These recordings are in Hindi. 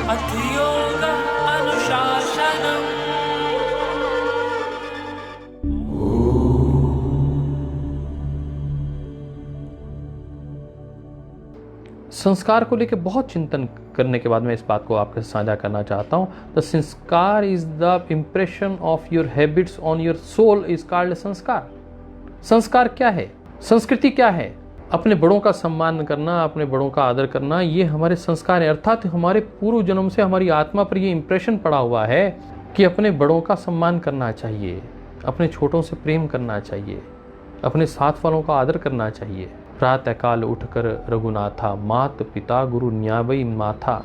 अथ योग अनुशासनम्। संस्कार को लेकर बहुत चिंतन करने के बाद मैं इस बात को आपके साथ साझा करना चाहता हूँ। The sanskar is the impression of your habits on your soul is called sanskar. संस्कार क्या है? संस्कृति क्या है? अपने बड़ों का सम्मान करना, अपने बड़ों का आदर करना, ये हमारे संस्कार है। अर्थात हमारे पूर्व जन्म से हमारी आत्मा पर ये इम्प्रेशन पड़ा हुआ है कि अपने बड़ों का सम्मान करना चाहिए, अपने छोटों से प्रेम करना चाहिए, अपने साथ वालों का आदर करना चाहिए। प्रातःकाल उठकर रघुनाथा, मात पिता गुरु न्यावई माथा।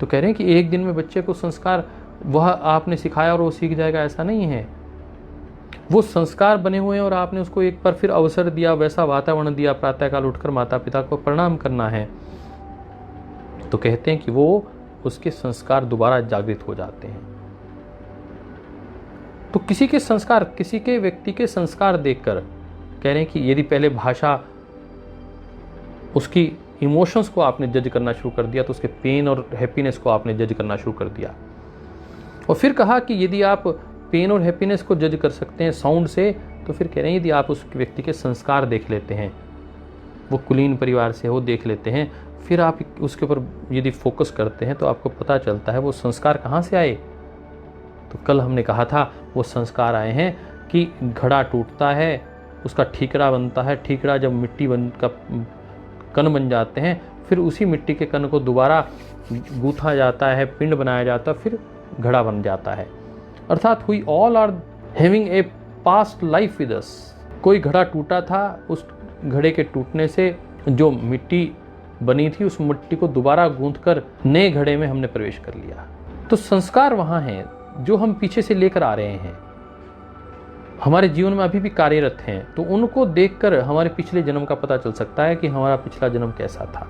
तो कह रहे हैं कि एक दिन में बच्चे को संस्कार वह आपने सिखाया और वो सीख जाएगा, ऐसा नहीं है। वो संस्कार बने हुए हैं और आपने उसको एक बार फिर अवसर दिया, वैसा वातावरण दिया, प्रातःकाल उठकर माता पिता को प्रणाम करना है, तो कहते हैं कि वो उसके संस्कार दोबारा जागृत हो जाते हैं। तो किसी के संस्कार, किसी के व्यक्ति के संस्कार देखकर कह रहे हैं कि यदि पहले भाषा, उसकी इमोशंस को आपने जज करना शुरू कर दिया, तो उसके पेन और हैप्पीनेस को आपने जज करना शुरू कर दिया। और फिर कहा कि यदि आप पेन और हैप्पीनेस को जज कर सकते हैं साउंड से, तो फिर कह रहे हैं यदि आप उस व्यक्ति के संस्कार देख लेते हैं, वो कुलीन परिवार से हो देख लेते हैं, फिर आप उसके ऊपर यदि फोकस करते हैं तो आपको पता चलता है वो संस्कार कहाँ से आए। तो कल हमने कहा था वो संस्कार आए हैं कि घड़ा टूटता है, उसका ठीकरा बनता है, ठीकरा जब मिट्टी का कण बन जाते हैं, फिर उसी मिट्टी के कण को दोबारा गूंथा जाता है, पिंड बनाया जाता है, फिर घड़ा बन जाता है। अर्थात we all are having a past life with us. कोई घड़ा टूटा था, उस घड़े के टूटने से जो मिट्टी बनी थी, उस मिट्टी को दोबारा गूंथकर नए घड़े में हमने प्रवेश कर लिया। तो संस्कार वहाँ हैं जो हम पीछे से लेकर आ रहे हैं, हमारे जीवन में अभी भी कार्यरत हैं। तो उनको देखकर हमारे पिछले जन्म का पता चल सकता है कि हमारा पिछला जन्म कैसा था।